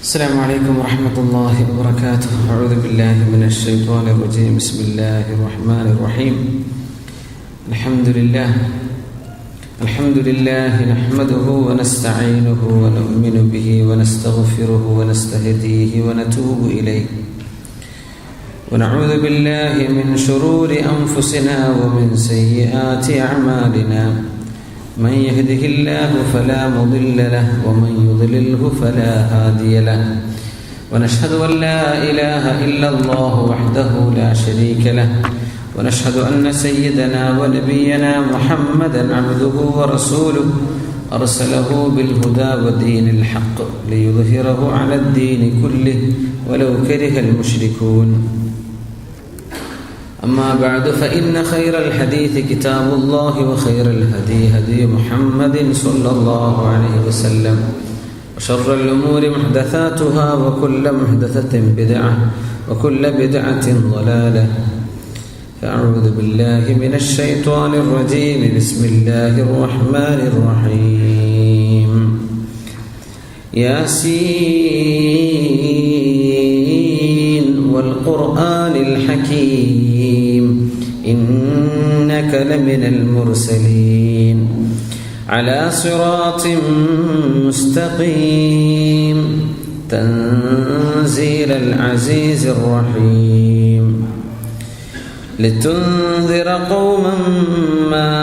السلام عليكم ورحمة الله وبركاته. أعوذ بالله من الشيطان الرجيم. بسم الله الرحمن الرحيم. الحمد لله نحمده ونستعينه ونؤمن به ونستغفره ونستهديه ونتوب إليه ونعوذ بالله من شرور أنفسنا ومن سيئات أعمالنا. من يهده الله فلا مضل له ومن يضلله فلا هادي له ونشهد أن لا إله إلا الله وحده لا شريك له ونشهد أن سيدنا ونبينا محمدا عبده ورسوله أرسله بالهدى ودين الحق ليظهره على الدين كله ولو كره المشركون. أما بعد فإن خير الحديث كتاب الله وخير الهدي هدي محمد صلى الله عليه وسلم وشر الأمور محدثاتها وكل محدثة بدعة وكل بدعة ضلالة. فأعوذ بالله من الشيطان الرجيم. بسم الله الرحمن الرحيم. ياسين والقرآن الحكيم إنك لمن المرسلين على صراط مستقيم تنزيل العزيز الرحيم لتنذر قوما ما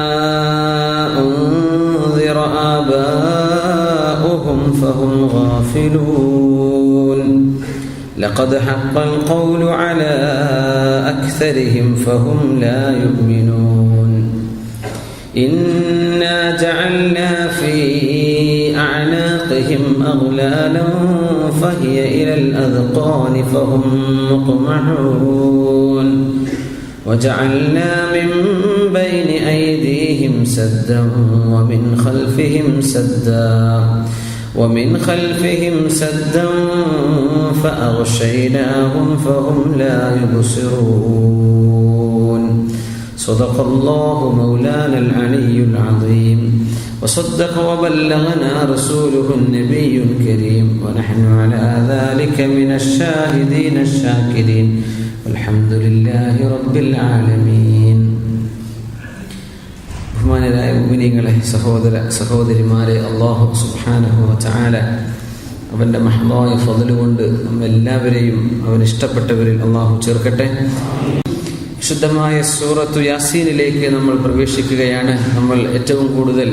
أنذر آباؤهم فهم غافلون لقد حق القول على أكثرهم فهم لا يؤمنون. إنا جعلنا في أعناقهم أغلالا فهي إلى الأذقان فهم مقمحون وجعلنا من بين أيديهم سدا ومن خلفهم سدا فأغشيناهم فهم لا يبصرون. صدق الله مولانا العلي العظيم وصدق وبلغنا رسوله النبي الكريم ونحن على ذلك من الشاهدين الشاكرين والحمد لله رب العالمين. ബഹുമാനരായ മുഅ്മിനീങ്ങളെ, സഹോദരിമാരെ, അല്ലാഹു സുബ്ഹാനഹു വ തആല അവൻ്റെ മഹ്ദായ ഫദ്ൽ കൊണ്ട് നമ്മെല്ലാവരെയും അവൻ ഇഷ്ടപ്പെട്ടവരിൽ അല്ലാഹു ചേർക്കട്ടെ. വിശുദ്ധമായ സൂറത്തു യാസീനിലേക്ക് നമ്മൾ പ്രവേശിക്കുകയാണ്. നമ്മൾ ഏറ്റവും കൂടുതൽ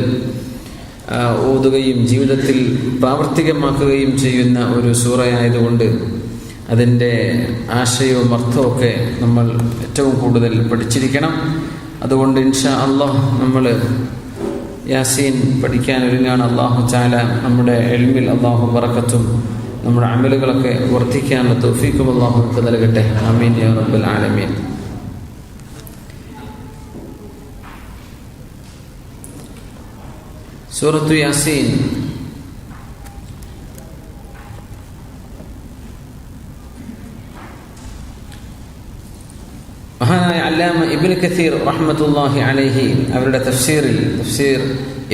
ഓതുകയും ജീവിതത്തിൽ പ്രാവർത്തികമാക്കുകയും ചെയ്യുന്ന ഒരു സൂറയായതുകൊണ്ട് അതിൻ്റെ ആശയവും അർത്ഥമൊക്കെ നമ്മൾ ഏറ്റവും കൂടുതൽ പഠിച്ചിരിക്കണം. അതുകൊണ്ട് ഇൻഷാ അല്ലാഹ് നമ്മൾ യാസീൻ പഠിക്കാൻ ഒരുങ്ങാണ്. അല്ലാഹു തആല നമ്മുടെ ഇൽമിൽ അല്ലാഹു ബറക്കത്തും നമ്മുടെ അമലുകളൊക്കെ വർദ്ധിക്കാനുള്ള തൗഫീഖും അല്ലാഹു നമുക്ക് നൽകട്ടെ. ആമീൻ യാ റബ്ബൽ ആലമീൻ. സൂറത്തു യാസീൻ മഹാനായ അല്ലാമ ഇബ്നു കസീർ റഹ്മത്തുള്ളാഹി അലൈഹി അവരുടെ തഫ്സീർ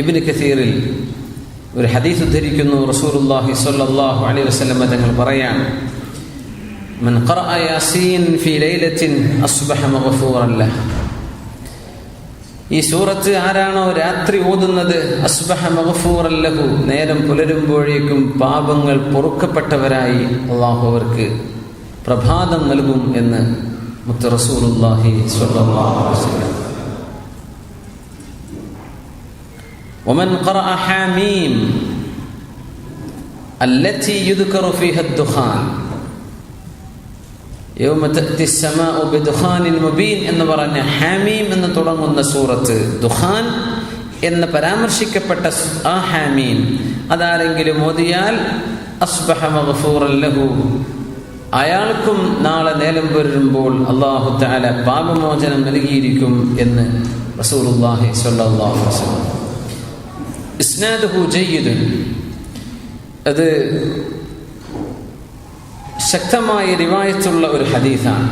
ഇബ്നു കസീറിൽ ഒരു ഹദീസ് ഉദ്ധരിക്കുന്നു. റസൂലുള്ളാഹി സ്വല്ലല്ലാഹു അലൈഹി വസല്ലം തങ്ങൾ പറയാണ്, മൻ ഖറഅ യാസീൻ ഫീ ലൈലത്തിൻ അസ്ബഹ മഗ്ഫൂറൻ ലഹ്. ഈ സൂറത്ത് ആരാണോ രാത്രി ഓതുന്നത്, അസ്ബഹ മഗ്ഫൂറൻ ലഹു, നേരം പുലരുമ്പോഴേക്കും പാപങ്ങൾ പൊറുക്കപ്പെട്ടവരായി അല്ലാഹു അവർക്ക് പ്രഭാതം നൽകും എന്ന് മുത്ത് റസൂലുള്ളാഹി സ്വല്ലല്ലാഹു അലൈഹി വസല്ലം. വമൻ ഖറഅ ഹാമീം അല്ലതി യുദ്കറു ഫീഹാ അദ്ദുഖാൻ യൗമ തഅതി അസ്സമാഉ ബിദുഖാനിൻ മുബീൻ എന്ന് പറഞ്ഞ ഹാമീം എന്ന് തുടങ്ങുന്ന സൂറത്ത്, ദുഖാൻ എന്ന് പരാമർശിക്കപ്പെട്ട ആ ഹാമീം അതാരെങ്കിലും ഓതിയാൽ അസ്ബഹ മഗ്ഫൂറൻ ലഹു, അയാൾക്കും നാളെ നേരം വരുമ്പോൾ അല്ലാഹു തആല പാപമോചനം നൽകിയിരിക്കും എന്ന് റസൂലുള്ളാഹി സ്വല്ലല്ലാഹു അലൈഹി വസല്ലം. ഇസ്നാദുഹു ജയ്യിദുൻ, അത് ശക്തമായ റിവായത്തുള്ള ഒരു ഹദീസാണ്.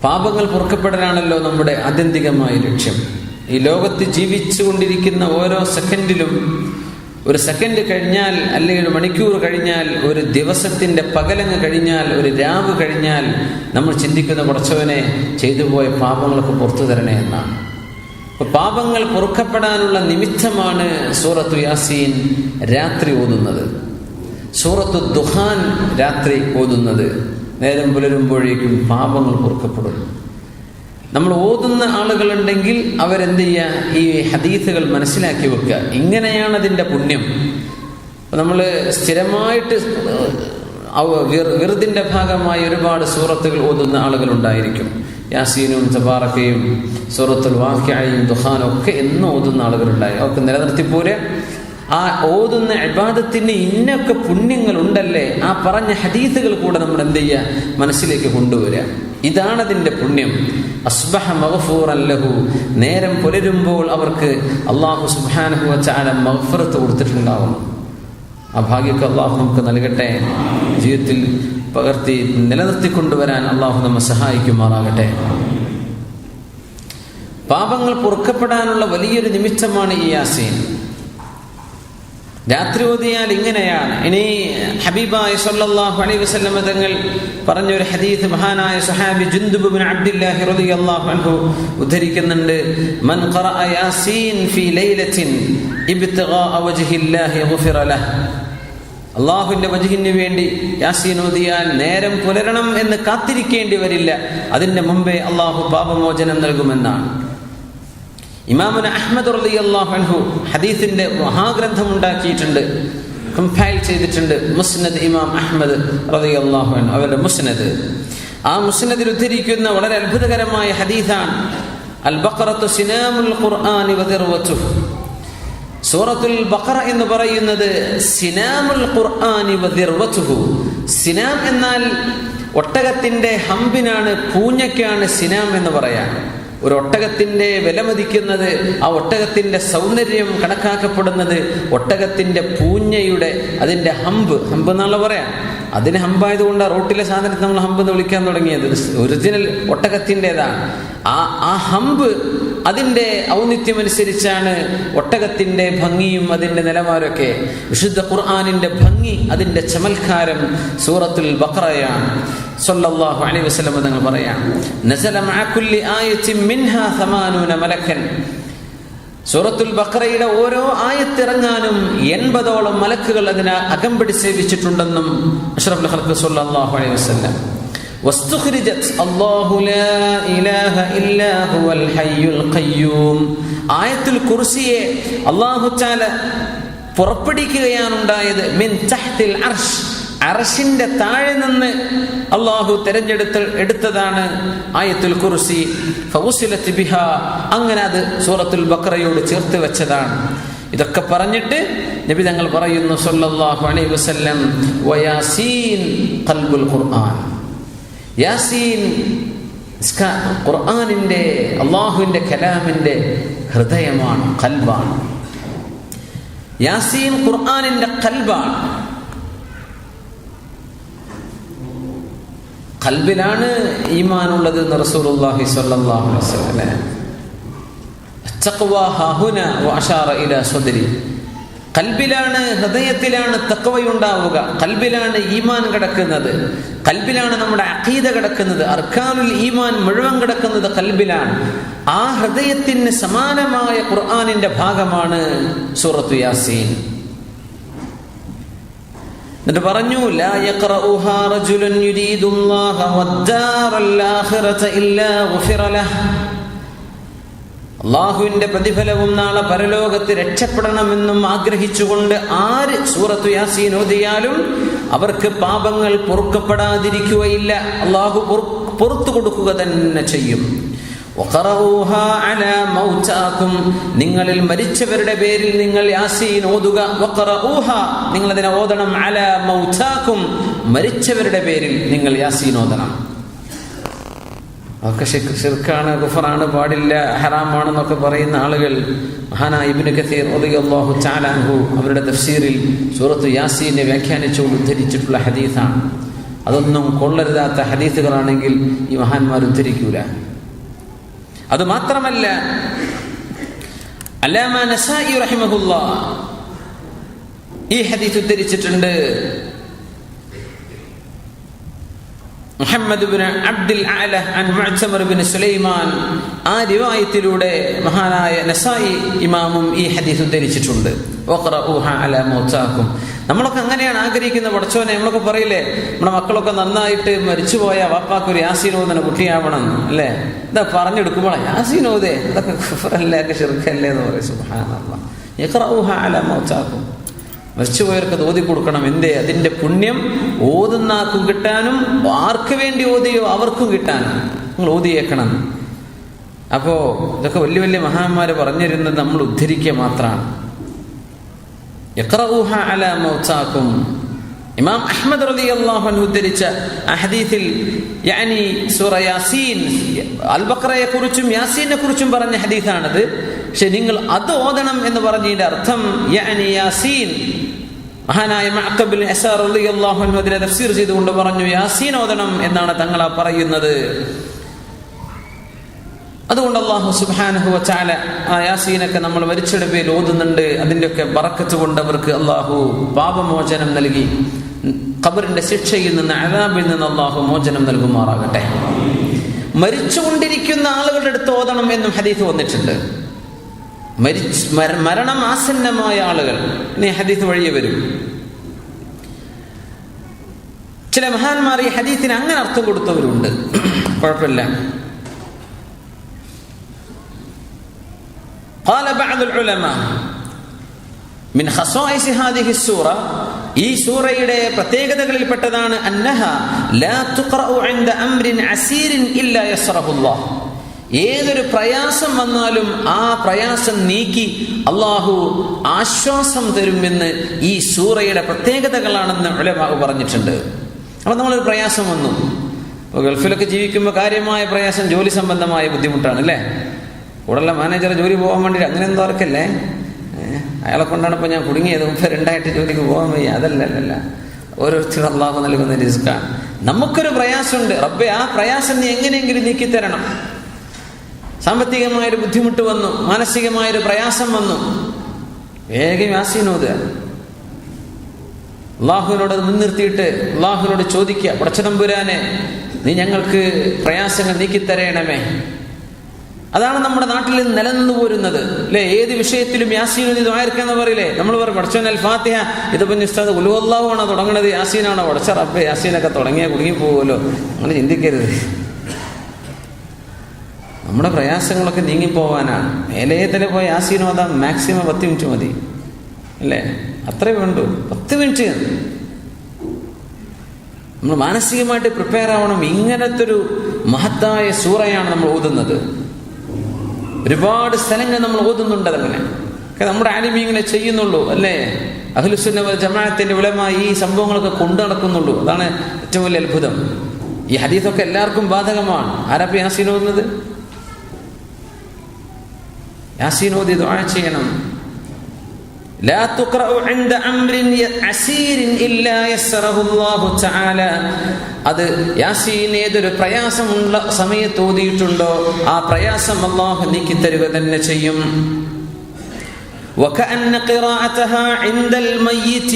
പാപങ്ങൾ പൊറുക്കപ്പെടലാണല്ലോ നമ്മുടെ ആത്യന്തികമായ ലക്ഷ്യം. ഈ ലോകത്ത് ജീവിച്ചുകൊണ്ടിരിക്കുന്ന ഓരോ സെക്കൻഡിലും ഒരു സെക്കൻഡ് കഴിഞ്ഞാൽ, അല്ലെങ്കിൽ ഒരു മണിക്കൂർ കഴിഞ്ഞാൽ, ഒരു ദിവസത്തിൻ്റെ പകലങ്ങ് കഴിഞ്ഞാൽ, ഒരു രാവ് കഴിഞ്ഞാൽ നമ്മൾ ചിന്തിക്കുന്ന പടച്ചവനെ ചെയ്തു പോയ പാപങ്ങളൊക്കെ പുറത്തു തരണേ എന്നാണ്. അപ്പോൾ പാപങ്ങൾ പൊറുക്കപ്പെടാനുള്ള നിമിത്തമാണ് സൂറത്തു യാസീൻ രാത്രി ഓതുന്നത്, സൂറത്തു ദുഹാൻ രാത്രി ഓതുന്നത്. നേരം പുലരുമ്പോഴേക്കും പാപങ്ങൾ പൊറുക്കപ്പെടും. നമ്മൾ ഓതുന്ന ആളുകളുണ്ടെങ്കിൽ അവരെന്ത് ചെയ്യുക, ഈ ഹദീസുകൾ മനസ്സിലാക്കി വെക്കുക. ഇങ്ങനെയാണ് അതിൻ്റെ പുണ്യം. നമ്മൾ സ്ഥിരമായിട്ട് വിറുദിൻ്റെ ഭാഗമായി ഒരുപാട് സൂറത്തുകൾ ഓതുന്ന ആളുകളുണ്ടായിരിക്കും. യാസീനും തബാറക്കയും സൂറത്തുൽ വാഖിഅയും ദുഹാനും ഒക്കെ എന്നും ഓതുന്ന ആളുകളുണ്ടായി. അവർക്ക് നിലനിർത്തിപ്പോലെ ആ ഓതുന്ന ഇബാദത്തിന് ഇന്നൊക്കെ പുണ്യങ്ങളുണ്ടല്ലേ, ആ പറഞ്ഞ ഹദീസുകൾ കൂടെ നമ്മൾ എന്ത് ചെയ്യുക, മനസ്സിലേക്ക് കൊണ്ടുവരിക. ഇതാണ് അതിൻ്റെ പുണ്യം. അസ്ബഹ മഗ്ഫൂറൻ ലഹു, നേരം പുലരുമ്പോൾ അവർക്ക് അല്ലാഹു സുബ്ഹാനഹു വ തആല മഗ്ഫിറത്ത് കൊടുത്തിട്ടുണ്ടാവും. ആ ഭാഗ്യമൊക്കെ അല്ലാഹു നമുക്ക് നൽകട്ടെ. ജീവിതത്തിൽ പകർത്തി നിലനിർത്തിക്കൊണ്ടുവരാൻ അല്ലാഹു നമ്മെ സഹായിക്കുമാറാകട്ടെ. പാപങ്ങൾ പൊറുക്കപ്പെടാനുള്ള വലിയൊരു നിമിത്തമാണ് ഈ യാസീൻ. രാത്രി ഓതിയാൽ ഇങ്ങനെയാണ്. ഇനി ഹബീബായ സല്ലല്ലാഹു അലൈഹി വസല്ലം തങ്ങൾ പറഞ്ഞൊരു ഹദീസ് മഹാനായ സ്വഹാബി ജുൻദുബ് ഇബ്നു അബ്ദില്ലാഹി റളിയല്ലാഹു അൻഹു ഉദ്ധരിക്കുന്നുണ്ട്. മൻ ഖറഅ യാസീൻ ഫീ ലൈലത്തിൻ ഇബ്തിഗാഅ വജ്ഹില്ലാഹി ഗുഫിറ ലഹ്. അല്ലാഹുവിന്റെ വജ്ഹിന് വേണ്ടി യാസീൻ ഓതിയാൽ നേരം പുലരണം എന്ന് കാത്തിരിക്കേണ്ടി വരില്ല, അതിന്റെ മുമ്പേ അല്ലാഹു പാപമോചനം നൽകുമെന്നാണ്. ഇമാമുന അഹ്മദ് റളിയല്ലാഹു അൻഹു ഹദീസിന്റെ മഹാഗ്രന്ഥം ഉണ്ടാക്കിയിട്ടുണ്ട്, കമ്പൈൽ ചെയ്തിട്ടുണ്ട്. മുസ്നദ് ഇമാം അഹ്മദ് റളിയല്ലാഹു അൻഹു അവരുടെ മുസ്നദ്. ആ മുസ്നദിൽ ഉദ്ധരിക്കുന്ന വളരെ അത്ഭുതകരമായ ഹദീസാണ് അൽ ബഖറത്തു സിനാമുൽ ഖുർആനി വദിർവതുഹു. സൂറത്തുൽ ബഖറ എന്ന് പറയുന്നത് സിനാമുൽ ഖുർആനി വദിർവതുഹു. സിനാം എന്നാൽ ഒട്ടകത്തിന്റെ ഹമ്പിനാണ്, പൂഞ്ഞയ്ക്കാണ് സിനാം എന്ന് പറയാൻ. ഒരു ഒട്ടകത്തിന്റെ വില മതിക്കുന്നത്, ആ ഒട്ടകത്തിന്റെ സൗന്ദര്യം കണക്കാക്കപ്പെടുന്നത് ഒട്ടകത്തിന്റെ പൂഞ്ഞയുടെ അതിന്റെ ഹമ്പ് എന്നാണല്ലോ പറയാം. അതിന് ഹമ്പായതുകൊണ്ട് റോട്ടിലെ സാധനത്തെ നമ്മൾ ഹമ്പ് എന്ന് വിളിക്കാൻ തുടങ്ങിയത്. ഒറിജിനൽ ഒട്ടകത്തിൻ്റെതാണ്. ആ ഹമ്പ് അതിൻ്റെ ഔന്നിത്യമനുസരിച്ചാണ് ഒട്ടകത്തിന്റെ ഭംഗിയും അതിന്റെ നിലവാരമൊക്കെ. വിശുദ്ധ ഖുർആനിന്റെ ഭംഗി, അതിന്റെ ചമൽക്കാരം സൂറത്തുൽ ബഖറയാണ്. സല്ലല്ലാഹു അലൈഹി വസല്ലം തങ്ങൾ പറയാം, നസല മഅ കുല്ലി ആയത്തിൻ മിൻഹാ 80 മലക്കൻ. സൂറത്തുൽ ബഖറയുടെ ഓരോ ആയത്ത് ഇറങ്ങാനും 80ഓളം മലക്കുകൾ അതിനെ അകമ്പടി സേവിച്ചിട്ടുണ്ടെന്നും അഷ്റഫുൽ ഖൽഖ് സല്ലല്ലാഹു അലൈഹി വസല്ലം. വസ്തുഖ്രിജത് അല്ലാഹു ലാ ഇലാഹ ഇല്ലാ ഹുവൽ ഹയ്യുൽ ഖയ്യൂം. ആയത്തുൽ കുർസിയെ അല്ലാഹു തആല പുറപ്പെടുവിക്കുകയാണ് ഉണ്ടായത്. മിൻ തഹ്തിൽ അർശ്, അർശിന്റെ താഴെ നിന്ന് അല്ലാഹു എടുത്തതാണ് ആയത്തുൽ കുർസി. ഫൗസിലത് ബിഹാ, അങ്ങനെ അത് സൂറത്തുൽ ബഖറയോട് ചേർത്ത് വെച്ചതാണ്. ഇതൊക്കെ പറഞ്ഞിട്ട് നബി തങ്ങൾ പറയുന്നു സല്ലല്ലാഹു അലൈഹി വസല്ലം, വയാസീൻ ഖൽബുൽ ഖുർആൻ. യാസീൻ ഖുർആനിന്റെ, അല്ലാഹുവിന്റെ കലാമിന്റെ ഹൃദയമാണ്, ഖൽബാണ്. യാസീൻ ഖുർആനിന്റെ ഖൽബാണ്. ഖൽബിലാണ് ഈമാനുള്ളത് എന്ന് റസൂലുള്ളാഹി സ്വല്ലല്ലാഹു അലൈഹി വസല്ലം. തഖ്വ ഹാഹുന വഅശാറ ഇലാ സദ്രി. ഖൽബിലാണ്, ഹൃദയത്തിലാണ് തഖ്വയുണ്ടാവുക. ഖൽബിലാണ് ഈമാൻ കിടക്കുന്നത്. ഖൽബിലാണ് നമ്മുടെ അഖീദ കിടക്കുന്നത്. അർക്കാനുൽ ഈമാൻ മുഴുവൻ കിടക്കുന്നത് ഖൽബിലാണ്. ആ ഹൃദയത്തിന് സമാനമായ ഖുർആനിന്റെ ഭാഗമാണ് സൂറത്തു യാസീൻ. എന്നിട്ട് പറഞ്ഞു, ലാ യഖറഉഹാ റജുലുൻ യുരീദുല്ലാഹ വദ്ദാറൽ ആഖിറത ഇല്ലാ ഗുഫിറ ലഹു. അല്ലാഹുവിന്റെ പ്രതിഫലവും നാളെ പരലോകത്ത് രക്ഷപ്പെടണമെന്നും ആഗ്രഹിച്ചുകൊണ്ട് ആര് സൂറത്തു യാസീൻ ഓതിയാലും അവർക്ക് പാപങ്ങൾ പൊറുക്കപ്പെടാതിരിക്കുകയില്ല. അല്ലാഹു പുറത്തു കൊടുക്കുക തന്നെ ചെയ്യും. വഖറഊഹാ അലാ മൗതാകും, നിങ്ങളിൽ മരിച്ചവരുടെ പേരിൽ നിങ്ങൾ യാസീൻ ഓതുക. വഖറഊഹാ, നിങ്ങൾ അതിനെ ഓതണം. അലാ മൗതാകും, മരിച്ചവരുടെ പേരിൽ നിങ്ങൾ യാസീൻ ഓതണം. ഒക്കെ ശിർക്കാണ്, കുഫറാണ്, പാടില്ല, ഹറാമാണെന്നൊക്കെ പറയുന്ന ആളുകൾ മഹാനായ ഇബ്നു കസീർ റളിയല്ലാഹു തആല അൻഹു അവരുടെ തഫ്സീറിൽ സൂറത്തു യാസീനെ വ്യാഖ്യാനിച്ചുകൊണ്ട് ഉദ്ധരിച്ചിട്ടുള്ള ഹദീസാണ്. അതൊന്നും കൊള്ളരുതാത്ത ഹദീസുകളാണെങ്കിൽ ഈ മഹാന്മാർ ഉദ്ധരിക്കൂല. അതുമാത്രമല്ല, അല്ലാമ നസായി റഹിമഹുല്ലാഹ് ഈ ഹദീസ് ഉദ്ധരിച്ചിട്ടുണ്ട്. മുഹമ്മദ് ഇബ്നു അബ്ദുൽ അഅല അൻ മുഅ്തമർ ഇബ്നു സുലൈമാൻ, ആ റിവായത്തിലൂടെ മഹാനായ നസായി ഇമാമും ഈ ഹദീസ് ഉദ്ധരിച്ചിട്ടുണ്ട്. വഖറഊഹ അലാ മൗതാകും. നമ്മളൊക്കെ അങ്ങനെയാണ് ആഗ്രഹിക്കുന്ന. പടച്ചോനെ, നമ്മളൊക്കെ പറയില്ലേ, നമ്മുടെ മക്കളൊക്കെ നന്നായിട്ട് മരിച്ചുപോയ വാപ്പാക്ക് ഒരു യാസീൻ ഓതുന്ന കുട്ടിയാവണം അല്ലേ? ഇതാ പറഞ്ഞെടുക്കുമ്പോൾ യാസീൻ ഓതേ, അതൊക്കെ കുഫ്റല്ലേ, ശിർക്കല്ലേ എന്ന് പറയും. സുബ്ഹാനല്ലാഹ്. യഖറഊഹ അലാ മൗതാകും. മരിച്ചുപോയവർക്ക് അത് ഓതി കൊടുക്കണം. എന്തേ? അതിന്റെ പുണ്യം ഓതുന്ന ആർക്കും കിട്ടാനും ആർക്ക് വേണ്ടി ഓതിയോ അവർക്കും കിട്ടാനും നിങ്ങൾ ഓതിയേക്കണം. അപ്പോ ഇതൊക്കെ വലിയ വലിയ മഹാന്മാര് പറഞ്ഞിരുന്നത് നമ്മൾ ഉദ്ധരിക്കുക മാത്രമാണ്. യഖറഊഹ അലാ മൗതാകും. ഇമാം അഹ്മദ് റളിയല്ലാഹു അൻഹു ഉദ്ധരിച്ച ഹദീസിൽ സൂറ യാസീൻ, അൽ ബഖറയെ കുറിച്ചും യാസീനെ കുറിച്ചും പറഞ്ഞ ഹദീസാണത്. പക്ഷെ നിങ്ങൾ അത് ഓതണം എന്ന് പറഞ്ഞതിന്റെ അർത്ഥം യാസീൻ, മഹാനായ മഅഖബ് ഇബ്നു അസാർ റളിയല്ലാഹു അൻഹു അതിനെ തഫ്സീർ ചെയ്തുകൊണ്ട് പറഞ്ഞു, യാസീൻ ഓതണം എന്നാണ് തങ്ങൾ പറയുന്നത്. അതുകൊണ്ട് അല്ലാഹു സുബ്ഹാനഹു വ തആല ആ യാസീനൊക്കെ നമ്മൾ മരിച്ചയുടെ പേരിൽ ഓതുന്നുണ്ട്. അതിൻ്റെയൊക്കെ ബറക്കത്ത് കൊണ്ട് അവർക്ക് അല്ലാഹു പാപമോചനം നൽകി ഖബറിന്റെ ശിക്ഷയിൽ നിന്ന്, അദാബിൽ നിന്ന് അല്ലാഹു മോചനം നൽകുമാറാകട്ടെ. മരിച്ചുകൊണ്ടിരിക്കുന്ന ആളുകളുടെ അടുത്ത് ഓതണം എന്നും ഹദീസ് വന്നിട്ടുണ്ട്. മരണം ആസന്നമായ ആളുകൾ ഈ ഹദീസ് വഴിയെ വരും. ചില മഹാന്മാർ ഈ ഹദീസിന് അങ്ങനെ അർത്ഥം കൊടുത്തവരുണ്ട്. കുഴപ്പമില്ല. قال بعض العلماء من خصائص هذه السورة, ഈ സൂറയുടെ പ്രത്യേകതകളിൽപ്പെട്ടതാണ് അന്നഹ ലാ തുഖറഉ ഇൻദ അംരിൻ അസീരിൻ ഇല്ലാ യസ്റഹുല്ലാഹ്. ഏതൊരു പ്രയാസം വന്നാലും ആ പ്രയാസം നീക്കി അള്ളാഹു ആശ്വാസം തരുമെന്ന് ഈ സൂറയുടെ പ്രത്യേകതകളാണെന്ന് ഉലമാ പറഞ്ഞിട്ടുണ്ട്. അപ്പൊ നമ്മളൊരു പ്രയാസം വന്നു, ഇപ്പോൾ ഗൾഫിലൊക്കെ ജീവിക്കുമ്പോൾ കാര്യമായ പ്രയാസം ജോലി സംബന്ധമായ ബുദ്ധിമുട്ടാണ് അല്ലേ? കൂടെയുള്ള മാനേജർ ജോലി പോകാൻ വേണ്ടി അങ്ങനെ എന്തോ അവർക്കല്ലേ, അയാളെ കൊണ്ടാണ് ഇപ്പോൾ ഞാൻ കുടുങ്ങിയത്, മുമ്പ് 2 ജോലിക്ക് പോകാൻ വയ്യ. അതല്ലല്ല, ഓരോരുത്തരും അള്ളാഹു നൽകുന്ന റിസ്ക്കാണ്. നമുക്കൊരു പ്രയാസമുണ്ട്, റബ്ബേ ആ പ്രയാസം നീ എങ്ങനെയെങ്കിലും നീക്കിത്തരണം. സാമ്പത്തികമായൊരു ബുദ്ധിമുട്ട് വന്നു, മാനസികമായൊരു പ്രയാസം വന്നു, വേഗം യാസീൻ ഓതുക. അള്ളാഹുവിനോട് മുൻനിർത്തിയിട്ട് അള്ളാഹുവിനോട് ചോദിക്കുക, പടച്ചതമ്പുരാനെ നീ ഞങ്ങൾക്ക് പ്രയാസങ്ങൾ നീക്കിത്തരയണമേ. അതാണ് നമ്മുടെ നാട്ടിൽ നിലനിന്നു പോരുന്നത് അല്ലെ? ഏത് വിഷയത്തിലും യാസീൻ ദ്വാരക്കാന്ന് പറയില്ലേ? നമ്മൾ പറയും പടച്ചോൻ അൽ ഫാത്തിഹ, ഇതിപ്പോ ഉസ്താദ് ഖുൽ ഹുവല്ലാഹു ആണോ തുടങ്ങണത്, യാസീനാണോ? പടച്ച റബ്ബേ, യാസീനൊക്കെ തുടങ്ങിയാൽ കുടുങ്ങി പോകുമല്ലോ. അങ്ങനെ ചിന്തിക്കരുത്. നമ്മുടെ പ്രയാസങ്ങളൊക്കെ നീങ്ങിപ്പോവാനാണ്. മേലേ തല പോയി യാസീൻ ഓതാൻ മാക്സിമം 10 മിനിറ്റ് മതി അല്ലേ? അത്രേ വേണ്ടൂ, 10 മിനിറ്റ്. നമ്മൾ മാനസികമായിട്ട് പ്രിപ്പയർ ആവണം. ഇങ്ങനത്തെ ഒരു മഹത്തായ സൂറയാണ് നമ്മൾ ഓതുന്നത്. ഒരുപാട് സ്ഥലങ്ങൾ നമ്മൾ ഓതുന്നുണ്ട്. അതങ്ങനെ നമ്മുടെ ആലിമീൻ ഇങ്ങനെ ചെയ്യുന്നുള്ളൂ അല്ലേ? അഹ്ലുസുന്ന വൽ ജമാഅത്തിന്റെ ഉലമാ ഈ സംഭവങ്ങളൊക്കെ കൊണ്ടു നടക്കുന്നുള്ളൂ. അതാണ് ഏറ്റവും വലിയ അത്ഭുതം. ഈ ഹദീസൊക്കെ എല്ലാവർക്കും ബാധകമാണ്. ആരാ യാസീൻ ഓതുന്നത്? യാസീൻ ഓതി ദുആ ചെയ്യണം. لا تقرأ عند أمر عسير إلا يسره الله تعالى. അത് യാസീൻ ഏതൊരു പ്രയാസമുള്ള സമയത്ത് ഓതിയിട്ടുണ്ടോ ആ പ്രയാസം അല്ലാഹു നീക്കി തരുക തന്നെ ചെയ്യും. وكأن قراءتها عند الميت,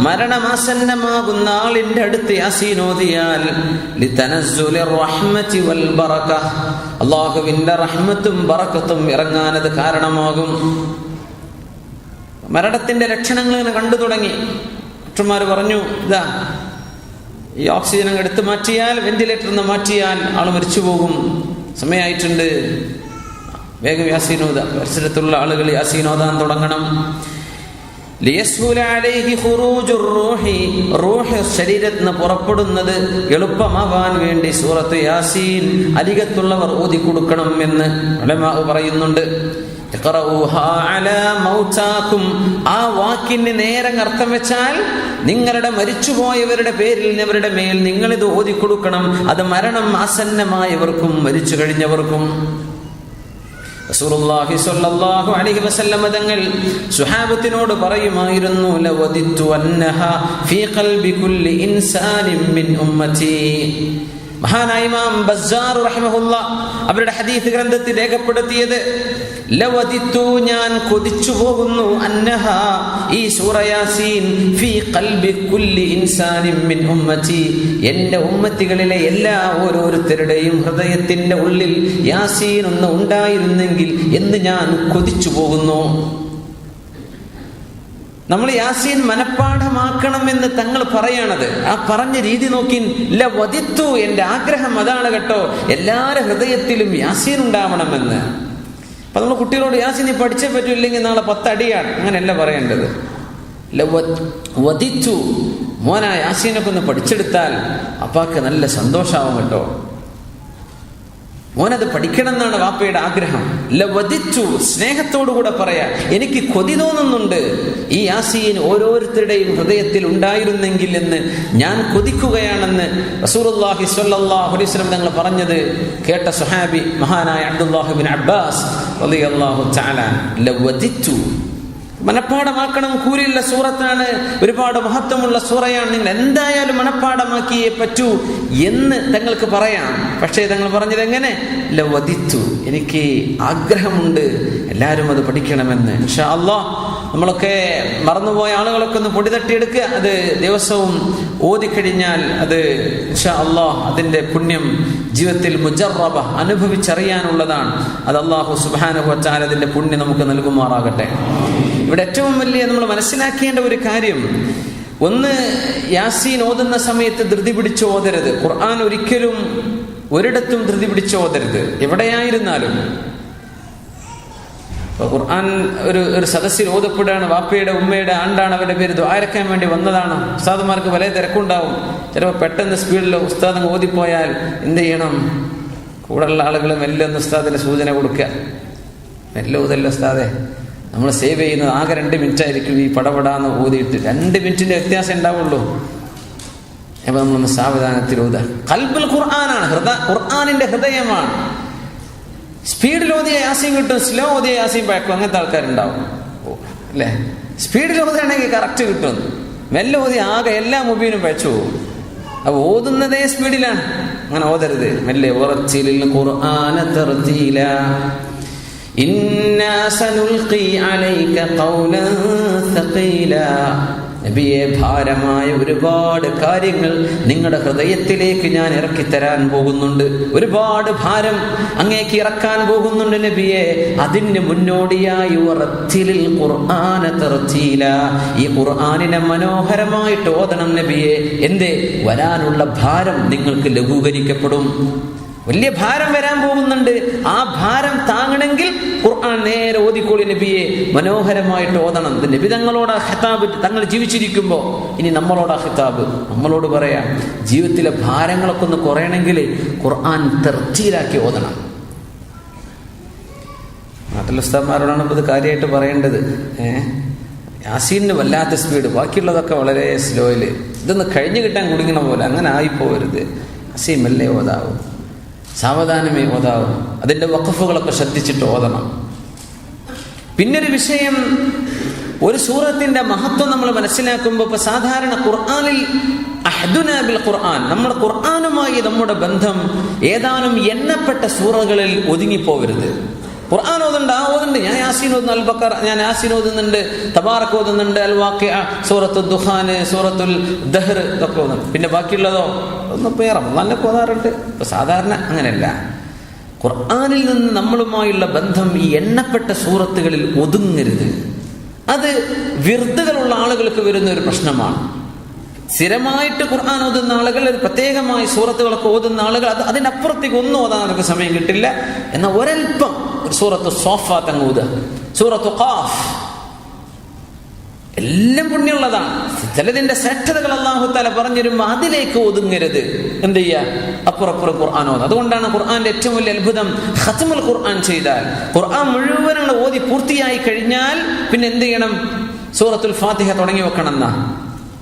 മരണമാസന്നമാകുന്ന ആളിന്റെ അടുത്ത് യാസീൻ ഓതിയാൽ ലിതനസ്സുലിർ റഹ്മതി വൽ ബറക, അല്ലാഹുവിന്റെ റഹ്മത്തും ബറക്കത്തും ഇറങ്ങാനത് കാരണമാകും. മരണത്തിന്റെ ലക്ഷണങ്ങൾ ഇങ്ങനെ കണ്ടു തുടങ്ങി. ഡോക്ടർമാർ പറഞ്ഞു, ഇതാ ഈ ഓക്സിജൻ എടുത്തു മാറ്റിയാൽ, വെന്റിലേറ്ററിൽ നിന്ന് മാറ്റിയാൽ ആൾ മരിച്ചു പോകും, സമയമായിട്ടുണ്ട്, വേഗം യാസീൻ ഓതാ. പരിസരത്തുള്ള ആളുകൾ യാസീൻ ഓതാൻ തുടങ്ങണം. റൂഹ് ശരീരത്തിൽ നിന്ന് പുറപ്പെടുന്നത് എളുപ്പമാവാൻ വേണ്ടി സൂറത്ത് യാസീൻ അരികത്തുള്ളവർ ഓതി കൊടുക്കണം എന്ന് ഉലമാ പറയുന്നുണ്ട്. ആ വാക്കിന് നേരെ അർത്ഥം വെച്ചാൽ നിങ്ങളുടെ മരിച്ചുപോയവരുടെ പേരിൽ അവരുടെ മേൽ നിങ്ങളിത് ഓതി കൊടുക്കണം. അത് മരണം ആസന്നമായവർക്കും മരിച്ചു കഴിഞ്ഞവർക്കും. റസൂലുള്ളാഹി സ്വല്ലല്ലാഹു അലൈഹി വസല്ലം തങ്ങൾ സ്വഹാബത്തിനോട് പറയുമായിരുന്നു, ലവദിത്തു അന്നഹ ഫീ ഖൽബി കുല്ലി ഇൻസാനിൻ മിൻ ഉമ്മതി. മഹാനായ ഇമാം ബസ്സാർ റഹിമഹുല്ലാഹ് അവരുടെ ഹദീസ് ഗ്രന്ഥത്തിൽ രേഖപ്പെടുത്തിയത്, ലവദിത്തു ഞാൻ കൊതിച്ചു പോകുന്നു, അന്നഹ ഈ സൂറ യാസീൻ ഫീ ഖൽബി കുല്ലി ഇൻസാനിൻ മിൻ ഉമ്മത്തി, എൻ്റെ ഉമ്മത്തികളിലെ എല്ലാ ഓരോരുത്തരുടെയും ഹൃദയത്തിന്റെ ഉള്ളിൽ യാസീൻ ഒന്ന് ഉണ്ടായിരുന്നെങ്കിൽ എന്ന് ഞാൻ കൊതിച്ചു പോകുന്നു. നമ്മൾ യാസീൻ മനഃപ്പാഠമാക്കണമെന്ന് തങ്ങൾ പറയണത്, ആ പറഞ്ഞ രീതി നോക്കി, ലവദിത്തു എൻ്റെ ആഗ്രഹം അതാണ് കേട്ടോ, എല്ലാവരുടെ ഹൃദയത്തിലും യാസീൻ ഉണ്ടാവണമെന്ന്. അപ്പൊ നമ്മൾ കുട്ടികളോട് യാസീൻ നീ പഠിച്ചേ പറ്റൂ, ഇല്ലെങ്കിൽ നാളെ 10 അടിയാണ്, അങ്ങനെയല്ല പറയേണ്ടത്. ലവദിത്തു മോനാ യാസീനൊക്കെ ഒന്ന് പഠിച്ചെടുത്താൽ അപ്പാക്ക് നല്ല സന്തോഷാവും കേട്ടോ, മോനത് പഠിക്കണം എന്നാണ് വാപ്പയുടെ ആഗ്രഹം. ലവദിച്ചു സ്നേഹത്തോടുകൂടെ പറയാ, എനിക്ക് കൊതി തോന്നുന്നുണ്ട് ഈ യാസീൻ ഓരോരുത്തരുടെയും ഹൃദയത്തിൽ ഉണ്ടായിരുന്നെങ്കിൽ എന്ന് ഞാൻ കൊതിക്കുകയാണെന്ന് റസൂലുള്ളാഹി സ്വല്ലല്ലാഹു അലൈഹി വസല്ലം തങ്ങൾ പറഞ്ഞത് കേട്ട സ്വഹാബി മഹാനായ അബ്ദുല്ലാഹ് ഇബ്നു അബ്ബാസ് റളിയല്ലാഹു തആല, ലവദിച്ചു മനഃപ്പാഠമാക്കണം, കൂലിയുള്ള സൂറത്താണ്, ഒരുപാട് മഹത്വമുള്ള സൂറയാണ്, നിങ്ങൾ എന്തായാലും മനഃപ്പാഠമാക്കിയേ പറ്റൂ എന്ന് തങ്ങൾക്ക് പറയാം. പക്ഷേ തങ്ങൾ പറഞ്ഞത് എങ്ങനെ? ലവദിത്തു, എനിക്ക് ആഗ്രഹമുണ്ട് എല്ലാവരും അത് പഠിക്കണമെന്ന്. ഇൻഷാ അല്ലാഹ് നമ്മളൊക്കെ മറന്നുപോയ ആളുകളൊക്കെ ഒന്ന് പൊടി തട്ടിയെടുക്കുക, അത് ദിവസവും ഓതിക്കഴിഞ്ഞാൽ അത് ഇൻഷാ അല്ലാഹ് അതിൻ്റെ പുണ്യം ജീവിതത്തിൽ മുജറബ അനുഭവിച്ചറിയാനുള്ളതാണ്. അത് അല്ലാഹു സുബ്ഹാനഹു വ തആല അതിൻ്റെ പുണ്യം നമുക്ക് നൽകുമാറാകട്ടെ. ഇവിടെ ഏറ്റവും വലിയ നമ്മൾ മനസ്സിലാക്കേണ്ട ഒരു കാര്യം, ഒന്ന്, യാസീൻ ഓതുന്ന സമയത്ത് ധൃതി പിടിച്ച് ഓതരുത്. ഖുർആൻ ഒരിക്കലും ഒരിടത്തും ധൃതി പിടിച്ച് ഓതരുത്, എവിടെയായിരുന്നാലും. ഖുർആൻ ഒരു സദസ്സിൽ ഓതപ്പെടുകയാണ്, വാപ്പയുടെ ഉമ്മയുടെ ആണ്ടാണ്, അവരുടെ പേര് ദുആരക്കാൻ വേണ്ടി വന്നതാണ്. ഉസ്താദുമാർക്ക് വലിയ തിരക്കുണ്ടാവും, ചിലപ്പോൾ പെട്ടെന്ന് സ്പീഡിൽ ഉസ്താദ് ഓതിപ്പോയാൽ എന്ത് ചെയ്യണം? കൂടെയുള്ള ആളുകൾ മെല്ലെ ഒന്ന് ഉസ്താദിന് സൂചന കൊടുക്കുക, മെല്ലെ ഊതല്ല ഉസ്താദെ, നമ്മൾ സേവ് ചെയ്യുന്നത് ആകെ 2 മിനിറ്റ് ആയിരിക്കും, ഈ പടപടാന്ന് ഊതിയിട്ട് 2 മിനിറ്റിന്റെ വ്യത്യാസം ഉണ്ടാവുള്ളൂ. അപ്പൊ നമ്മളൊന്ന് സാവധാനത്തിൽ ഊത. ഖൽബുൽ ഖുർആനാണ്, ഖുർആനിന്റെ ഹൃദയമാണ്. സ്പീഡിൽ ഓതിയ യാസീൻ കിട്ടും, സ്ലോ ഓതിയ യാസീൻ പഴക്കും, അങ്ങനത്തെ ആൾക്കാരുണ്ടാവും അല്ലേ? സ്പീഡിൽ ഓതുകയാണെങ്കിൽ കറക്റ്റ് കിട്ടും, മെല്ലെ ഓതി ആകെ എല്ലാ മുബീനും പഴച്ചു പോകും. അപ്പൊ ഓതുന്നതേ സ്പീഡിലാണ്, അങ്ങനെ ഓതരുത്. മെല്ലെ ഉറച്ചിലിൽ ഖുർആന തർതീല, ഇന്നാ സനുൽഖി അലൈക ഖൗലൻ സഖീല. നബിയെ, ഭാരമായ ഒരുപാട് കാര്യങ്ങൾ നിങ്ങളുടെ ഹൃദയത്തിലേക്ക് ഞാൻ ഇറക്കിത്തരാൻ പോകുന്നുണ്ട്, ഒരുപാട് ഭാരം അങ്ങേക്ക് ഇറക്കാൻ പോകുന്നുണ്ട് നബിയെ. അതിന് മുന്നോടിയായി വറത്തിലിൽ ഖുർആന തർതീല, ഈ ഖുർആനിനെ മനോഹരമായിട്ട് ഓതണം നബിയെ. എന്തേ? വരാനുള്ള ഭാരം നിങ്ങൾക്ക് ലഘൂകരിക്കപ്പെടും. വലിയ ഭാരം വരാൻ പോകുന്നുണ്ട്, ആ ഭാരം താങ്ങണമെങ്കിൽ ഖുർആൻ നേരെ ഓതിക്കോളി നബിയെ, മനോഹരമായിട്ട് ഓതണം. നബി തങ്ങളോടാ ഖിതാബ്, തങ്ങൾ ജീവിച്ചിരിക്കുമ്പോൾ. ഇനി നമ്മളോടാ ഖിതാബ്, നമ്മളോട് പറയാം, ജീവിതത്തിലെ ഭാരങ്ങളൊക്കെ ഒന്ന് കുറയണമെങ്കിൽ ഖുർആൻ തർത്തീലാക്കി ഓതണം. നാട്ടിലെ ഉസ്താദ്മാരോടാണ് ഇത് കാര്യമായിട്ട് പറയേണ്ടത്. യാസീന് വല്ലാത്ത സ്പീഡ്, ബാക്കിയുള്ളതൊക്കെ വളരെ സ്ലോയില്. ഇതൊന്ന് കഴിഞ്ഞു കിട്ടാൻ കുടുങ്ങണ പോലെ അങ്ങനെ ആയിപ്പോവരുത്. യാസീൻ മെല്ലെ ഓതാവും, സാവധാനമേ ഓതാവും, അതിൻ്റെ വഖഫുകളൊക്കെ ശ്രദ്ധിച്ചിട്ട് ഓതണം. പിന്നൊരു വിഷയം, ഒരു സൂറത്തിന്റെ മഹത്വം നമ്മൾ മനസ്സിലാക്കുമ്പോൾ, ഇപ്പൊ സാധാരണ ഖുർആനിൽ അഹ്ദുനാ ബിൽ ഖുർആൻ, നമ്മുടെ ഖുർആനുമായി നമ്മുടെ ബന്ധം ഏതാനും എണ്ണപ്പെട്ട സൂറകളിൽ ഒതുങ്ങിപ്പോവരുത്. ഖുർആൻ ഓതുന്നുണ്ട്, ഞാൻ യാസീൻ ഓതുന്നു, അൽ ബഖറ, ഞാൻ യാസീൻ ഓതുന്നുണ്ട്, തബാറക് ഓതുന്നുണ്ട്, അൽ വാഖിഅ, സൂറത്തുൽ ദുഖാൻ, സൂറത്തുൽ ദഹ്ർ ഇതൊക്കെ ഓതുന്നുണ്ട്. പിന്നെ ബാക്കിയുള്ളതോ ഒന്ന് റമളാനിലൊക്കെ ഓതാറുണ്ട്. ഇപ്പൊ സാധാരണ അങ്ങനെയല്ല. ഖുർആനിൽ നിന്ന് നമ്മളുമായുള്ള ബന്ധം ഈ എണ്ണപ്പെട്ട സൂറത്തുകളിൽ ഒതുങ്ങരുത്. അത് വിർദുകളുള്ള ആളുകൾക്ക് വരുന്ന ഒരു പ്രശ്നമാണ്. സ്ഥിരമായിട്ട് ഖുർആൻ ഓതുന്ന ആളുകൾ, പ്രത്യേകമായി സൂറത്തുകളൊക്കെ ഓതുന്ന ആളുകൾ, അതിനപ്പുറത്തേക്ക് ഒന്നും ഓതാൻ അവർക്ക് സമയം കിട്ടില്ല. എന്നാൽ ഒരൽപ്പം ഒരു സൂറത്ത് സോഫാത്ത് അങ്ങ് ഓതുക, സൂറത്ത് ഖാഫ്, എല്ലാം പുണ്യമുള്ളതാണ്. ചിലതിന്റെ ശ്രേഷ്ഠതകൾ അല്ലാഹു തആല പറഞ്ഞിരുമ്പോൾ അതിലേക്ക് ഒതുങ്ങരുത്. എന്ത് ചെയ്യുക? അപ്പുറപ്പുറം ഖുർആൻ ഓതുക. അതുകൊണ്ടാണ് ഖുർആന്റെ ഏറ്റവും വലിയ അത്ഭുതം, ഖത്മുൽ ഖുർആൻ ചെയ്താൽ, ഖുർആൻ മുഴുവൻ ഓതി പൂർത്തിയായി കഴിഞ്ഞാൽ പിന്നെ എന്ത് ചെയ്യണം? സൂറത്തുൽ ഫാത്തിഹ തുടങ്ങി വെക്കണം എന്നാ.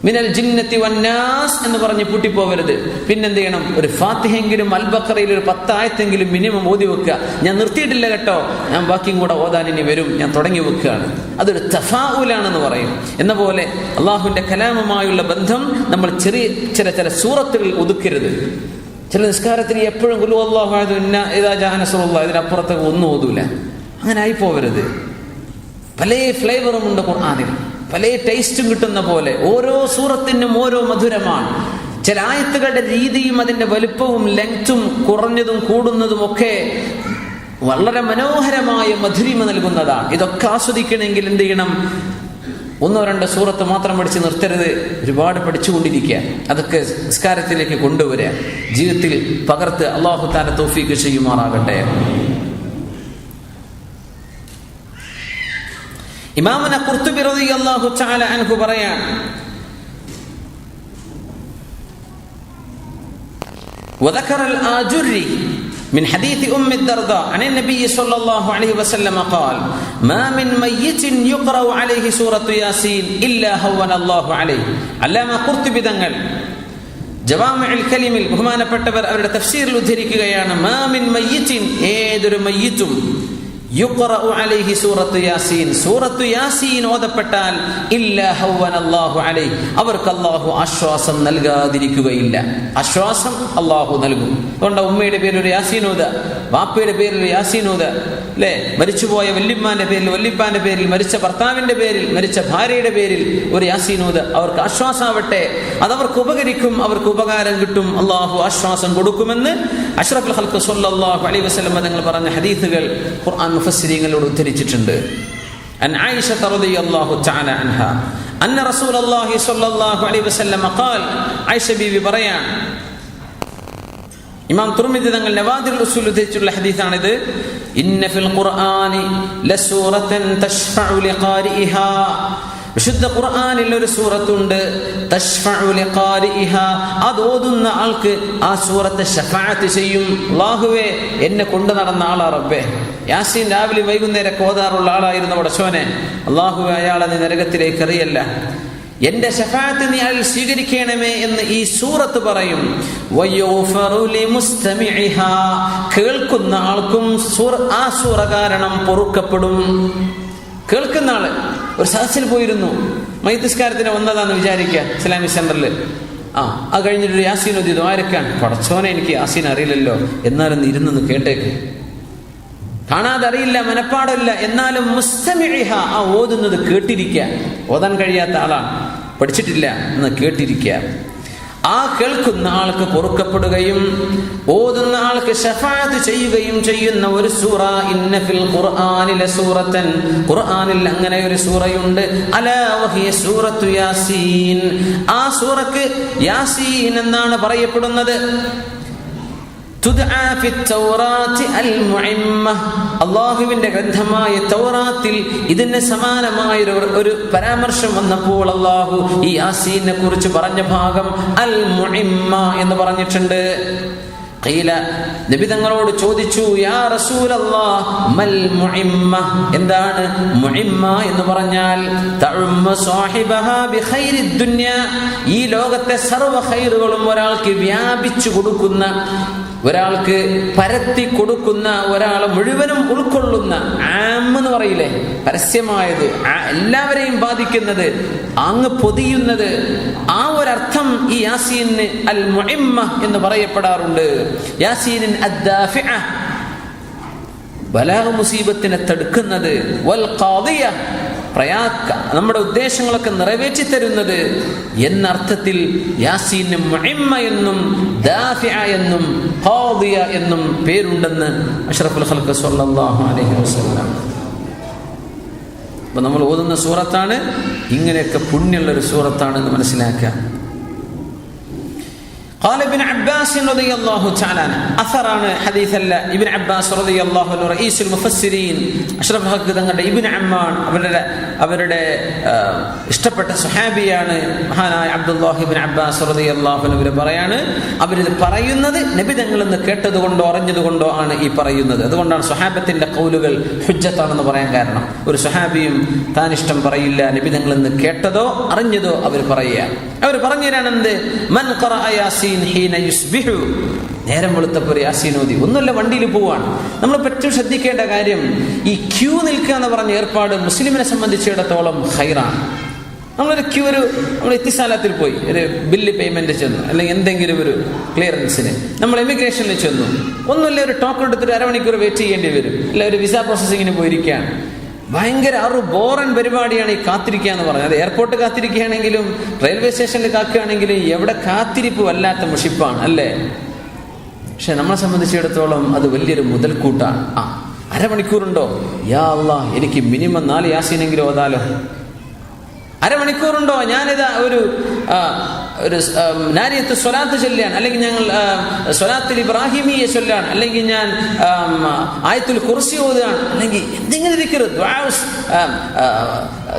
മിനൽ ജിന്നത്തി വന്നാസ് എന്ന് പറഞ്ഞ് പൂട്ടിപ്പോവരുത്. പിന്നെന്ത് ചെയ്യണം? ഒരു ഫാത്തിഹെങ്കിലും അൽ ബഖറയിൽ ഒരു 10 ആയത്തെങ്കിലും മിനിമം ഓതി വെക്കുക. ഞാൻ നിർത്തിയിട്ടില്ല കേട്ടോ, ഞാൻ ബാക്കിയും കൂടെ ഓതാൻ ഇനി വരും, ഞാൻ തുടങ്ങി വെക്കുകയാണ്. അതൊരു തഫാഉലാണെന്ന് പറയും. എന്ന പോലെ അള്ളാഹുവിന്റെ കലാമുമായുള്ള ബന്ധം നമ്മൾ ചില സൂറത്തുകളിൽ ഒതുക്കരുത്. ചില നിസ്കാരത്തിന് എപ്പോഴും ഖുൽ ഹുവല്ലാഹു അഹദ് ഇദാ ജാഅ നസ്റുല്ലാഹ്, ഇതിനപ്പുറത്തേക്ക് ഒന്നും ഓതൂല. അങ്ങനെ ആയിപ്പോവരുത്. പല ഫ്ലേവറുമുണ്ട് ഖുർആനിൽ, പല ടേസ്റ്റും കിട്ടുന്ന പോലെ. ഓരോ സൂറത്തിനും ഓരോ മധുരമാണ്. ചില ആയത്തുകളുടെ രീതിയും അതിന്റെ വലുപ്പവും ലെങ്ത്തും കുറഞ്ഞതും കൂടുന്നതും ഒക്കെ വളരെ മനോഹരമായ മധുരിമ നൽകുന്നതാണ്. ഇതൊക്കെ ആസ്വദിക്കണമെങ്കിൽ എന്ത് ചെയ്യണം? 1-2 സൂറത്ത് മാത്രം പഠിച്ച് നിർത്തരുത്, ഒരുപാട് പഠിച്ചുകൊണ്ടിരിക്കുക. അതൊക്കെ നിസ്കാരത്തിലേക്ക് കൊണ്ടുവരിക, ജീവിതത്തിൽ പകർത്ത് അല്ലാഹു തആല തൗഫീഖ് ചെയ്യുമാറാകട്ടെ. ഇമാമുന ഖുർത്തുബി റളിയല്ലാഹു തആല അൻഹു പറയാൻ, وذكر الآجري من حديث أم الدرداء عن النبي صلى الله عليه وسلم قال ما من ميت يقرأ عليه سورة ياسين إلا هون الله عليه. علامة قرطبي തങ്ങൾ ജവാമിഉൽ കലിമിൽ ബഹുമാനപ്പെട്ടവർ അവരുടെ തഫ്സീറിൽ ഉദ്ധരിക്കുകയാണ്, മാ മിൻ മയ്യിത്തിൻ, ഏതൊരു മയ്യിത്തും യുഖറഉ അലൈഹി സൂറത്തു യാസീൻ, സൂറത്തു യാസീൻ ഓതപ്പെട്ടാൽ ഇല്ലാ ഹവ്വനല്ലാഹു അലൈഹി, അവർക്ക് അല്ലാഹു ആശ്വാസം നൽകാതിരിക്കുകയില്ല. ആശ്വാസം അല്ലാഹു നൽകും. അതുകൊണ്ട് ഉമ്മയുടെ പേരിൽ ഒരു യാസീൻ ഓതുക, വാപ്പയുടെ പേരിൽ ഒരു യാസീൻ ഓതുക, അല്ലേ? മരിച്ചുപോയ വല്യമ്മാന്റെ പേരിൽ, വല്യപ്പാന്റെ പേരിൽ, മരിച്ച ഭർത്താവിന്റെ പേരിൽ, മരിച്ച ഭാര്യയുടെ പേരിൽ ഒരു യാസീൻ ഓതുക. അവർക്ക് ആശ്വാസമാവട്ടെ, അതവർക്ക് ഉപകരിക്കും, അവർക്ക് ഉപകാരം കിട്ടും, അല്ലാഹു ആശ്വാസം കൊടുക്കുമെന്ന് അഷ്റഫുൽ ഖൽഖ് സ്വല്ലല്ലാഹു അലൈഹി വസല്ലം തങ്ങൾ പറഞ്ഞ ഹദീസുകൾ ഖുർആൻ മുഫസ്സിരീങ്ങളോട് ഉദ്ധരിച്ചിട്ടുണ്ട്. അൻ ആയിഷ റളിയല്ലാഹു തആല അൻഹ അന്ന റസൂലുള്ളാഹി സ്വല്ലല്ലാഹു അലൈഹി വസല്ലം ഖാൽ, ആയിഷ ബീവി പറയാൻ, ഇമാം തുർമിദി തങ്ങൾ നവാദിറുൽ ഉസൂൽ ഉദ്ധരിച്ചുള്ള ഹദീസാണിത്. ഇന്ന ഫിൽ ഖുർആനി ലസൂറതൻ തശ്ഫഉ ലിഖാരിഇഹാ, വിശുദ്ധ ഖുർആനിൽ ഒരു സൂറത്തുണ്ട്, തശ്ഫഉ ലിഖാരിഇഹാ, അത് ഓതുന്ന ആൾക്ക് ആ സൂറത്ത് ശഫാഅത്ത് ചെയ്യും. അല്ലാഹുവേ, എന്നെ കൊണ്ടു നടന്ന ആളാ റബ്ബേ, യാസീൻ രാവിലെ വൈകുന്നേരം ഓതാറുള്ള ആളായിരുന്നു പടച്ചോനെ, അല്ലാഹുവേ അയാളെ നീ നരകത്തിലേക്ക് എറിയല്ല, എന്റെ ശഫാഅത്ത് നീ അയാൾ സ്വീകരിക്കണമേ എന്ന് ഈ സൂറത്ത് പറയും. വയഗ്ഫറു ലിമുസ്തമിഇഹാ, കേൾക്കുന്ന ആൾക്കും ആ സൂറ കാരണം പൊറുക്കപ്പെടും. കേൾക്കുന്ന ആള് ഒരു സദസ്സിൽ പോയിരുന്നു, മയ്യിത്ത് വന്നതാന്ന് വിചാരിക്കുക, ഇസ്ലാമിക് സെന്ററിൽ. അത് കഴിഞ്ഞിട്ടൊരു യാസീൻ ഓതി ദ്വാരക്കാൻ, പടച്ചോനെ എനിക്ക് യാസീൻ അറിയില്ലല്ലോ, എന്നാലും ഇരുന്നൊന്ന് കേട്ടേക്ക്. കാണാതെ അറിയില്ല, മനപ്പാടില്ല, എന്നാലും മുസ്തമിഇഹ, ആ ഓതുന്നത് കേട്ടിരിക്കുക. ഓതാൻ കഴിയാത്ത ആളാണ്, പഠിച്ചിട്ടില്ല എന്ന് കേട്ടിരിക്കുക. ആ കേൾക്കുന്ന ആൾക്ക് പൊറുക്കപ്പെടുകയും ഓതുന്ന ആൾക്ക് ശഫാഅത്ത് ചെയ്യുകയും ചെയ്യുന്ന ഒരു സൂറ. ഇന്ന ഫിൽ ഖുർആനി ലസൂറതൻ, ഖുർആനിൽ അങ്ങനെ ഒരു സൂറയുണ്ട്, അലാ വഹിയ സൂറത്തു യാസീൻ, ആ സൂറക്ക് യാസീൻ എന്നാണ് പറയപ്പെടുന്നത്. തുദ്ആ ഫി തൗറാത്തി അൽ മുഇമ്മ, അല്ലാഹുവിന്റെ ഗ്രന്ഥമായ തൗറാത്തിൽ ഇതിന് സമാനമായ ഒരു പരാമർശം വന്നപ്പോൾ അല്ലാഹു ഈ യാസീനെ കുറിച്ച് പറഞ്ഞ ഭാഗം അൽ മുഇമ്മ എന്ന് പറഞ്ഞിട്ടുണ്ട്. ഖീല, നബി തങ്ങളോട് ചോദിച്ചു, യാ റസൂലല്ലാഹ് മൽ മുഇമ്മ, എന്താണ് മുഇമ്മ എന്ന് പറഞ്ഞാൽ? തഉമ്മ സാഹിബഹാ ബിഖൈരിദ് ദുനിയ, ഈ ലോകത്തെ സർവ്വ ഖൈറുകളും ഒരാൾക്ക് വ്യാപിച്ചു കൊടുക്കുന്ന, ഒരാൾക്ക് പരത്തി കൊടുക്കുന്ന, ഒരാളെ മുഴുവനും ഉൾക്കൊള്ളുന്ന, ആം എന്ന് പറയില്ലേ, പരസ്യമായത്, എല്ലാവരെയും ബാധിക്കുന്നത്, അങ്ങ് പൊതിയുന്നത്, ആ ഒരർത്ഥം ഈ യാസീന് അൽ മുഇമ്മ എന്ന് പറയപ്പെടാറുണ്ട്. യാസീനിൻ അദ്ദാഫിഅ, ബലാ മുസീബത്തിനെ തടുക്കുന്നത്, വൽ ഖാദിയ, നമ്മുടെ ഉദ്ദേശങ്ങളൊക്കെ നിറവേറ്റി തരുന്നത് എന്നർത്ഥത്തിൽ യാസീന് മുഇമ്മ എന്നും ദാഫിഅ എന്നും ഖാദിയ എന്നും പേരുണ്ടെന്ന് അഷ്റഫുൽ ഖൽഖ് സ്വല്ലല്ലാഹു അലൈഹി വസല്ലം. അപ്പൊ നമ്മൾ ഓതുന്ന സൂറത്താണ്, ഇങ്ങനെയൊക്കെ പുണ്യമുള്ള ഒരു സൂറത്താണെന്ന് മനസ്സിലാക്കുക. قال ابن عباس رضي الله تعالى عنه, അഥറാണ്, ഹദീസല്ല. ഇബ്നു അബ്ബാസ് റളിയല്ലാഹു അൻഹു റഈസുൽ മുഫസ്സിരീൻ, അഷ്റഫുൽ ഖൽഖ് തങ്ങളുടെ ഇബ്നു അമ്മാൻ, അവരുടെ ഇഷ്ടപ്പെട്ട സ്വഹാബിയാണ് മഹാനായ അബ്ദുല്ലാഹി ഇബ്നു അബ്ബാസ് റളിയല്ലാഹു അൻഹു. ഇവർ പറയാണ്, അവരിത് പറയുന്നത് നബി തങ്ങളിൽ നിന്ന് കേട്ടതുകൊണ്ടോ അറിഞ്ഞതുകൊണ്ടോ ആണ് ഈ പറയുന്നത്. അതുകൊണ്ടാണ് സ്വഹാബത്തിന്റെ ഖൗലുകൾ ഹുജ്ജത്താണെന്ന് പറയാൻ കാരണം. ഒരു സ്വഹാബിയും താൻ ഇഷ്ടം പറയില്ല, നബി തങ്ങളിൽ നിന്ന് കേട്ടതോ അറിഞ്ഞതോ അവർ പറയുക. അവർ പറഞ്ഞുതരാണ് എന്ത്? മൻ ഖറഅ യാസീൻ ഹീന യുസ്ബിഹു, നേരം വെളുത്തപ്പോൾ യാസീൻ ഓതി. ഒന്നുമില്ല, വണ്ടിയിൽ പോവാണ്. നമ്മൾ ഏറ്റവും ശ്രദ്ധിക്കേണ്ട കാര്യം, ഈ ക്യൂ നിൽക്കുക എന്ന് പറഞ്ഞ ഏർപ്പാട് മുസ്ലിമിനെ സംബന്ധിച്ചിടത്തോളം ഖൈറാണ്. നമ്മൾ എത്തിസാലത്തിൽ പോയി ഒരു ബില്ല് പേയ്മെന്റ് ചെന്നു, അല്ലെങ്കിൽ എന്തെങ്കിലും ഒരു ക്ലിയറൻസിന് നമ്മൾ എമിഗ്രേഷനിൽ ചെന്നു, ഒന്നുമില്ല, ഒരു ടോക്കൺ എടുത്തിട്ട് അരമണിക്കൂർ വെയിറ്റ് ചെയ്യേണ്ടി വരും, അല്ല ഒരു വിസ പ്രോസസ്സിങ്ങിന് പോയിരിക്കുകയാണ്. ഭയങ്കര ബോറൻ പരിപാടിയാണ് ഈ കാത്തിരിക്കുക എന്ന് പറഞ്ഞത്. അത് എയർപോർട്ട് കാത്തിരിക്കുകയാണെങ്കിലും റെയിൽവേ സ്റ്റേഷനിൽ കാക്കുകയാണെങ്കിലും എവിടെ കാത്തിരിപ്പ് വല്ലാത്ത മുഷിപ്പാണ് അല്ലേ. പക്ഷെ നമ്മളെ സംബന്ധിച്ചിടത്തോളം അത് വലിയൊരു മുതൽക്കൂട്ടാണ്. അരമണിക്കൂറുണ്ടോ, യാ അല്ലാഹ് എനിക്ക് മിനിമം 4 യാസീനെങ്കിലും ഓതാലോ. അരമണിക്കൂറുണ്ടോ, ഞാനിതാ ഒരു നാരിയത്ത് സ്വലാത്ത് ചൊല്ലാൻ, അല്ലെങ്കിൽ ഞങ്ങൾ സ്വലാത്തുൽ ഇബ്രാഹിമിയെ ചൊല്ലാൻ, അല്ലെങ്കിൽ ഞാൻ ആയത്തുൽ കുർസി ഓതുകയാണ്, അല്ലെങ്കിൽ എന്തെങ്കിലും ദിക്ർ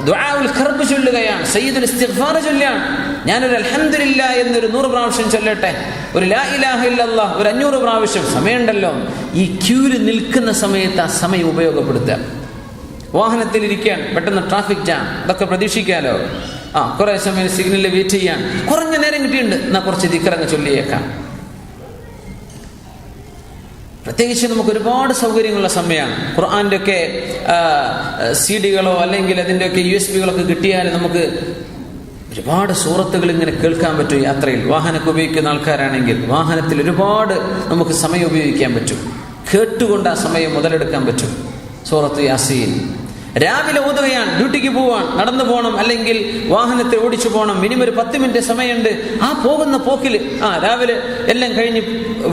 ദുആഉൽ ഖർബ് ചൊല്ലുകയാണ്, സയ്യിദുൽ ഇസ്തിഗ്ഫാർ ചൊല്ലുകയാണ്, ഞാനൊരു അൽഹംദുലില്ലാഹ് എന്നൊരു 100 പ്രാവശ്യം ചൊല്ലട്ടെ, ഒരു ലാ ഇലാഹ ഇല്ലല്ലാഹ് ഒരു 500 പ്രാവശ്യം. സമയമുണ്ടല്ലോ. ഈ ക്യൂവിൽ നിൽക്കുന്ന സമയത്ത് ആ സമയം ഉപയോഗപ്പെടുത്തുക. വാഹനത്തിലിരിക്കാൻ പെട്ടെന്ന് ട്രാഫിക് ജാം, ഇതൊക്കെ പ്രതീക്ഷിക്കാലോ. കുറെ സമയം സിഗ്നലിൽ വെയിറ്റ് ചെയ്യാൻ, കുറഞ്ഞ നേരം കിട്ടിയിട്ടുണ്ട്, എന്നാ കുറച്ച് ദിക്റങ്ങ് ചൊല്ലിയേക്കാം. പ്രത്യേകിച്ച് നമുക്ക് ഒരുപാട് സൗകര്യങ്ങളുള്ള സമയമാണ്. ഖുർആന്റെ ഒക്കെ CD-കളോ അല്ലെങ്കിൽ അതിൻ്റെ ഒക്കെ USB-കളൊക്കെ കിട്ടിയാൽ നമുക്ക് ഒരുപാട് സൂറത്തുകൾ ഇങ്ങനെ കേൾക്കാൻ പറ്റും. യാത്രയിൽ വാഹനമൊക്കെ ഉപയോഗിക്കുന്ന ആൾക്കാരാണെങ്കിൽ വാഹനത്തിൽ ഒരുപാട് നമുക്ക് സമയം ഉപയോഗിക്കാൻ പറ്റും. കേട്ടുകൊണ്ട് ആ സമയം മുതലെടുക്കാൻ പറ്റും. സൂറത്ത് യാസീൻ രാവിലെ ഓതുകയാണ്, ഡ്യൂട്ടിക്ക് പോവാൻ, നടന്നു പോകണം, അല്ലെങ്കിൽ വാഹനത്തിൽ ഓടിച്ചു പോകണം, മിനിമം ഒരു 10 മിനിറ്റ് സമയമുണ്ട്. ആ പോകുന്ന പോക്കിൽ രാവിലെ എല്ലാം കഴിഞ്ഞ്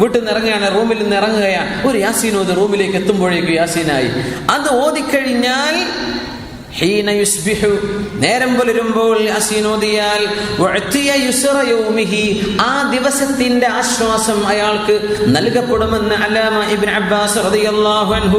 വീട്ടിൽ നിന്ന് ഇറങ്ങുകയാണ്, റൂമിൽ നിന്ന് ഇറങ്ങുകയാണ്, ഒരു യാസീൻ ഓത്, റൂമിലേക്ക് എത്തുമ്പോഴേക്കും യാസീനായി. അത് ഓതിക്കഴിഞ്ഞാൽ ഹീന യുസ്ബിഹു നേരം പുലരുമ്പോൾ യാസീൻ ഓതിയാൽ വഅതിയ യുസ്റ യൗമിഹി ആ ദിവസത്തിന്റെ ആശ്വാസം അയാൾക്ക് നൽകപ്പെടുമെന്ന് അല്ലാമ ഇബ്നു അബ്ബാസ് റളിയല്ലാഹു അൻഹു